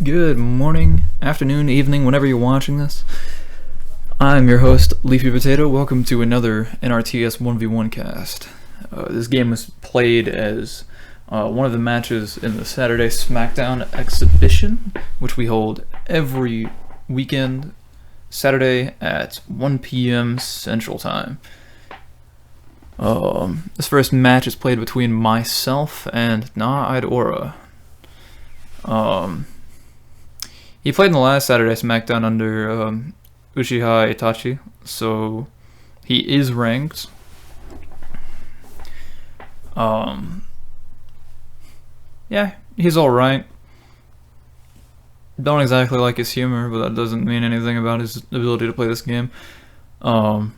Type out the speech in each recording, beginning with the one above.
Good morning, afternoon, evening, whenever you're watching this. I'm your host, Leafy Potato. Welcome to another NRTS 1v1 cast. This game was played as one of the matches in the Saturday Smackdown exhibition, which we hold every weekend, Saturday at 1 p.m. Central Time. This first match is played between myself and NahIdOra. He played in the last Saturday Smackdown under Uchiha Itachi, so he is ranked. Yeah, he's alright. Don't exactly like his humor, but that doesn't mean anything about his ability to play this game. I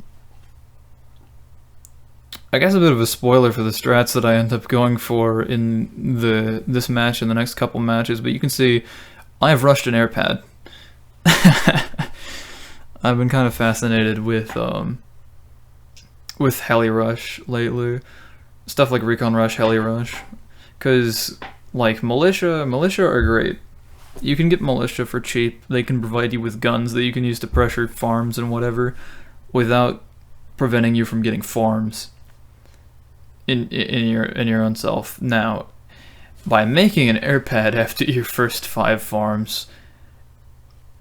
guess a bit of a spoiler for the strats that I end up going for in this match and the next couple matches, but you can see I have rushed an air pad. I've been kind of fascinated with heli rush lately, stuff like recon rush, heli rush, because like militia are great. You can get militia for cheap. They can provide you with guns that you can use to pressure farms and whatever, without preventing you from getting farms in your own self. Now, by making an air pad after your first 5 farms,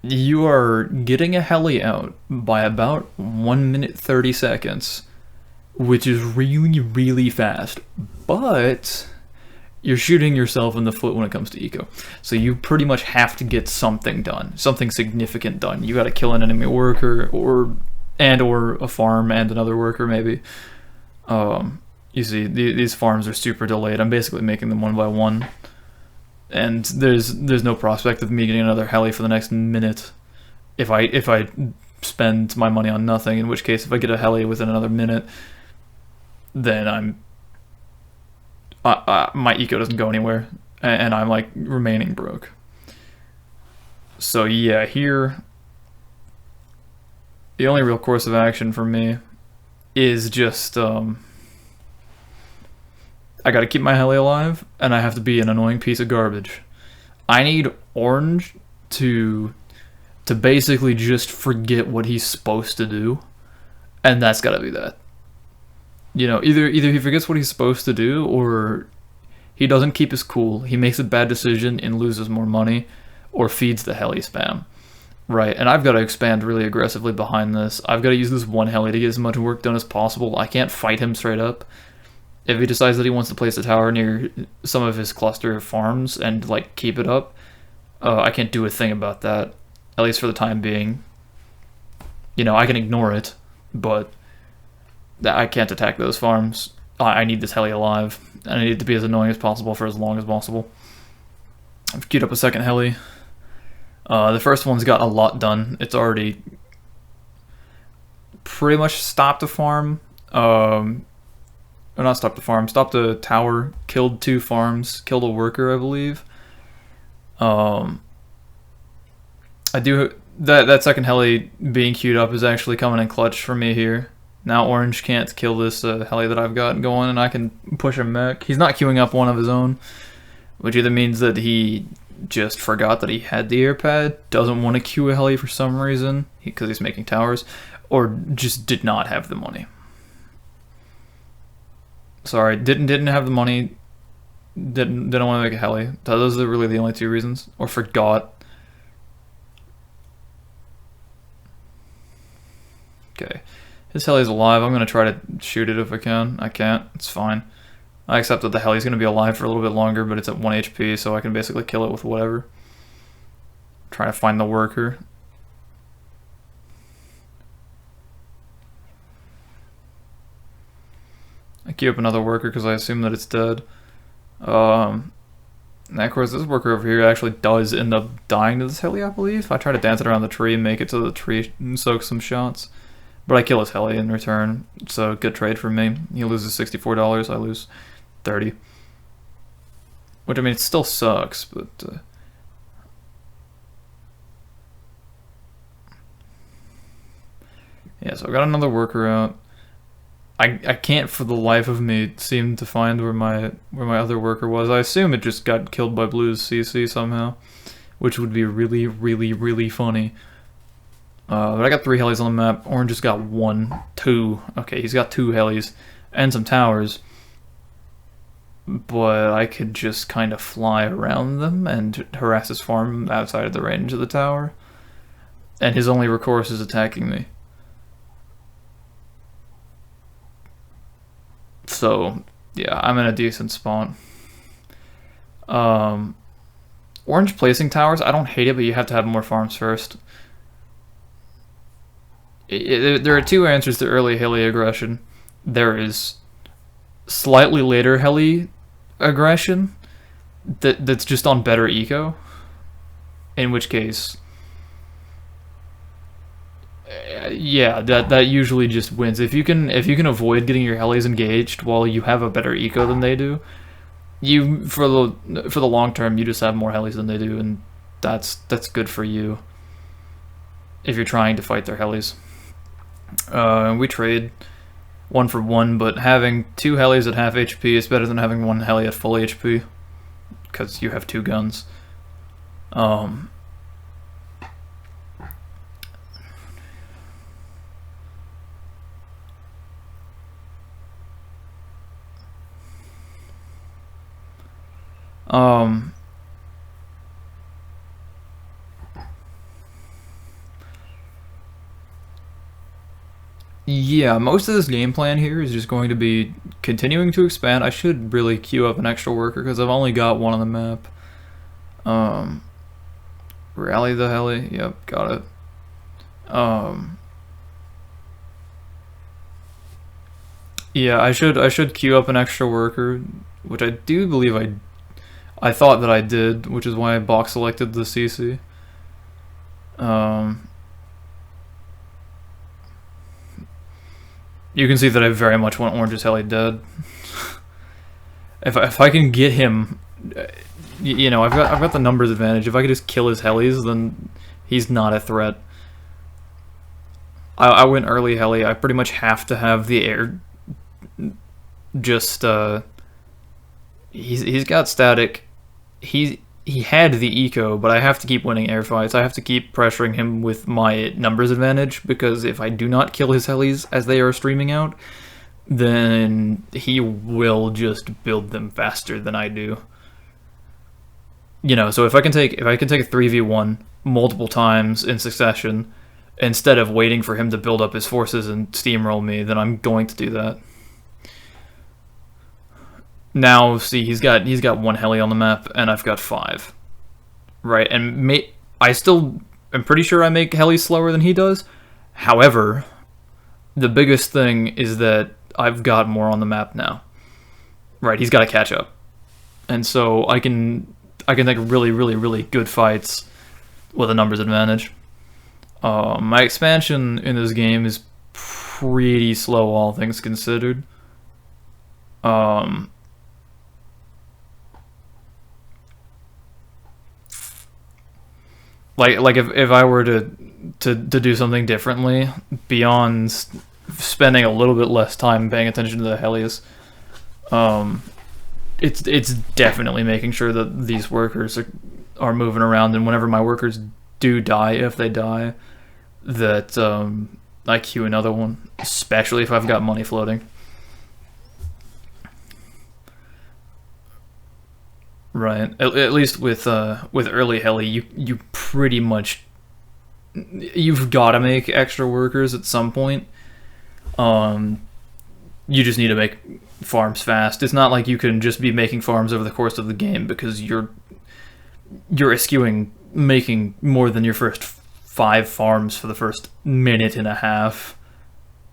you are getting a heli out by about 1 minute 30 seconds, which is really, really fast, but you're shooting yourself in the foot when it comes to eco. So you pretty much have to get something done, something significant done. You gotta kill an enemy worker, or a farm and another worker maybe. You see, these farms are super delayed. I'm basically making them one by one, and there's no prospect of me getting another heli for the next minute if I spend my money on nothing. In which case, if I get a heli within another minute, then my eco doesn't go anywhere, and I'm like remaining broke. So yeah, here the only real course of action for me is just I gotta keep my heli alive, and I have to be an annoying piece of garbage. I need Orange to basically just forget what he's supposed to do, and that's gotta be that. You know, either he forgets what he's supposed to do, or he doesn't keep his cool, he makes a bad decision and loses more money, or feeds the heli spam. Right, and I've got to expand really aggressively behind this. I've got to use this one heli to get as much work done as possible. I can't fight him straight up. If he decides that he wants to place a tower near some of his cluster of farms and like keep it up, I can't do a thing about that, at least for the time being. You know, I can ignore it, but I can't attack those farms. I need this heli alive, and I need it to be as annoying as possible for as long as possible. I've queued up a second heli. The first one's got a lot done. It's already pretty much stopped a farm. Or not stopped a farm, stopped a tower, killed 2 farms, killed a worker, I believe. I do that second heli being queued up is actually coming in clutch for me here. Now Orange can't kill this heli that I've got going, and I can push him back. He's not queuing up one of his own, which either means that he just forgot that he had the air pad, doesn't want to queue a heli for some reason, because he's making towers, or just did not have the money. Sorry, didn't have the money, didn't want to make a heli. Those are really the only 2 reasons. Or forgot. Okay, his heli's alive. I'm going to try to shoot it if I can. I can't, it's fine. I accept that the heli's going to be alive for a little bit longer, but it's at 1 HP, so I can basically kill it with whatever. Trying to find the worker. I queue up another worker because I assume that it's dead. And of course, this worker over here actually does end up dying to this heli, I believe. I try to dance it around the tree, make it to the tree, and soak some shots. But I kill his heli in return. It's a good trade for me. He loses $64, I lose 30. Which, I mean, it still sucks, but yeah, so I got another worker out. I can't for the life of me seem to find where my other worker was. I assume it just got killed by Blue's CC somehow. which would be really, really, really funny. But I got 3 helis on the map. Orange has got 1, 2. Okay, he's got 2 helis and some towers. But I could just kind of fly around them and harass his farm outside of the range of the tower. And his only recourse is attacking me. So, yeah, I'm in a decent spot. Orange placing towers, I don't hate it, but you have to have more farms first. There are 2 answers to early heli aggression. There is slightly later heli aggression that's just on better eco, in which case, yeah, that usually just wins. If you can avoid getting your helis engaged while you have a better eco than they do, you for the long term you just have more helis than they do, and that's good for you if you're trying to fight their helis. We trade 1 for 1, but having 2 helis at half HP is better than having 1 heli at full HP, because you have 2 guns. Yeah, most of this game plan here is just going to be continuing to expand. I should really queue up an extra worker because I've only got 1 on the map. Rally the heli. Yep, got it. Yeah, I should queue up an extra worker, which I do believe I thought that I did, which is why I box selected the CC. You can see that I very much want Orange's heli dead. If I can get him, you know, I've got the numbers advantage. If I could just kill his helis, then he's not a threat. I went early heli. I pretty much have to have the air. Just he's got static. He had the eco, but I have to keep winning air fights. I have to keep pressuring him with my numbers advantage, because if I do not kill his helis as they are streaming out, then he will just build them faster than I do. You know, so if I can take a 3v1 multiple times in succession, instead of waiting for him to build up his forces and steamroll me, then I'm going to do that. Now, see, he's got 1 heli on the map, and I've got 5. Right, and I still am pretty sure I make heli slower than he does. However, the biggest thing is that I've got more on the map now. Right, he's got to catch up. And so I can take really, really, really good fights with a numbers advantage. My expansion in this game is pretty slow, all things considered. Like if I were to do something differently beyond spending a little bit less time paying attention to the helis, it's definitely making sure that these workers are moving around, and whenever my workers do die, if they die, that I queue another one, especially if I've got money floating. Right. At least with early heli, you pretty much, you've got to make extra workers at some point. You just need to make farms fast. It's not like you can just be making farms over the course of the game, because you're eschewing making more than your first 5 farms for the first minute and a half.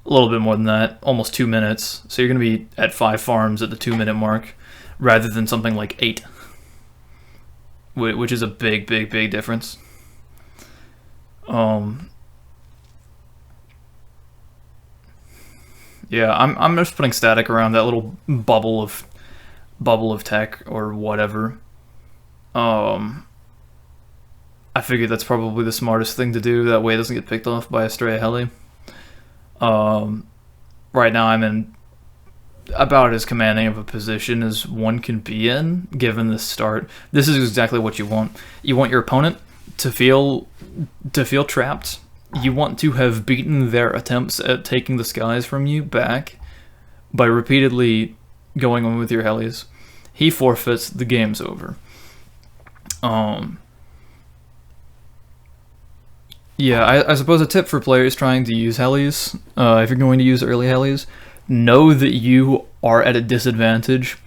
A little bit more than that, almost 2 minutes. So you're going to be at 5 farms at the 2-minute mark, rather than something like 8. Which is a big difference. Yeah, I'm just putting static around that little bubble of tech or whatever. I figured that's probably the smartest thing to do. That way it doesn't get picked off by a stray heli. Right now I'm in about as commanding of a position as one can be in, given the start. This is exactly what you want. You want your opponent to feel trapped. You want to have beaten their attempts at taking the skies from you back by repeatedly going on with your helis. He forfeits, the game's over. Yeah, I suppose a tip for players trying to use helis, if you're going to use early helis, know that you are at a disadvantage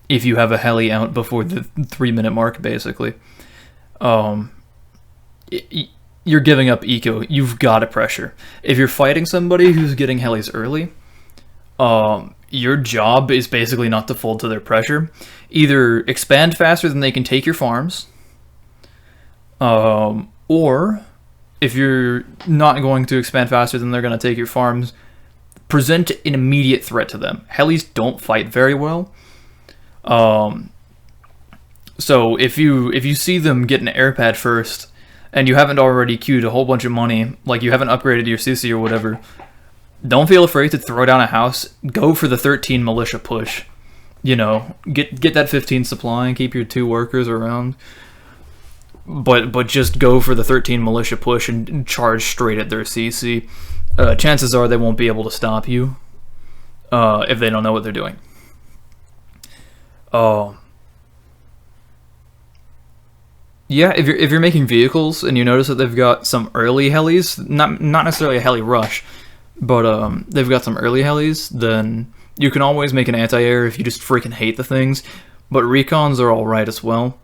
if you have a heli out before the 3-minute mark, basically. You're giving up eco. You've got to pressure. If you're fighting somebody who's getting helis early, your job is basically not to fold to their pressure. Either expand faster than they can take your farms, or if you're not going to expand faster than they're going to take your farms, present an immediate threat to them. Helis don't fight very well. So if you see them get an air pad first, and you haven't already queued a whole bunch of money, like you haven't upgraded your CC or whatever, don't feel afraid to throw down a house. Go for the 13 militia push. You know, get that 15 supply and keep your 2 workers around. But just go for the 13 militia push and charge straight at their CC. Chances are they won't be able to stop you if they don't know what they're doing. Yeah, if you're making vehicles and you notice that they've got some early helis, not necessarily a heli rush, but they've got some early helis, then you can always make an anti-air if you just freaking hate the things. But recons are alright as well.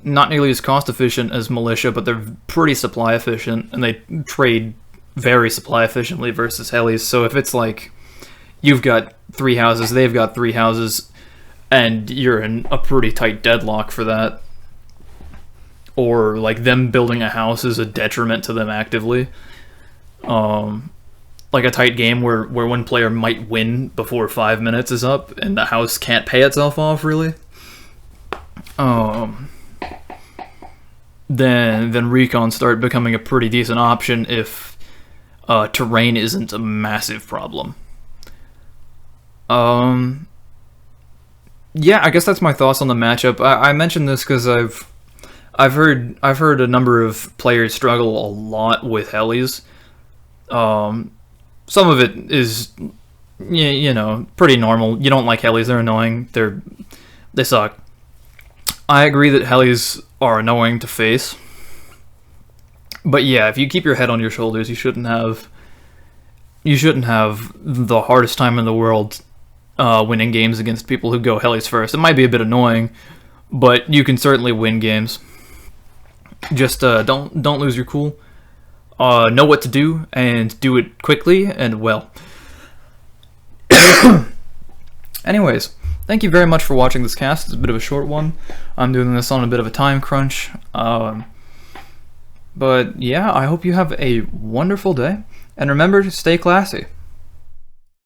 Not nearly as cost efficient as militia, but they're pretty supply efficient, and they trade very supply efficiently versus helis. So if it's like you've got 3 houses, they've got 3 houses, and you're in a pretty tight deadlock for that, or like them building a house is a detriment to them actively, like a tight game where one player might win before 5 minutes is up and the house can't pay itself off really, then recons start becoming a pretty decent option if terrain isn't a massive problem. Yeah, I guess that's my thoughts on the matchup. I mentioned this because I've heard a number of players struggle a lot with helis. Some of it is, you know, pretty normal. You don't like helis; they're annoying. They suck. I agree that helis are annoying to face. But yeah, if you keep your head on your shoulders, you shouldn't have the hardest time in the world winning games against people who go helis first. It might be a bit annoying, but you can certainly win games. Just don't lose your cool. Know what to do and do it quickly and well. Anyways, thank you very much for watching this cast. It's a bit of a short one. I'm doing this on a bit of a time crunch. But yeah, I hope you have a wonderful day. And remember to stay classy.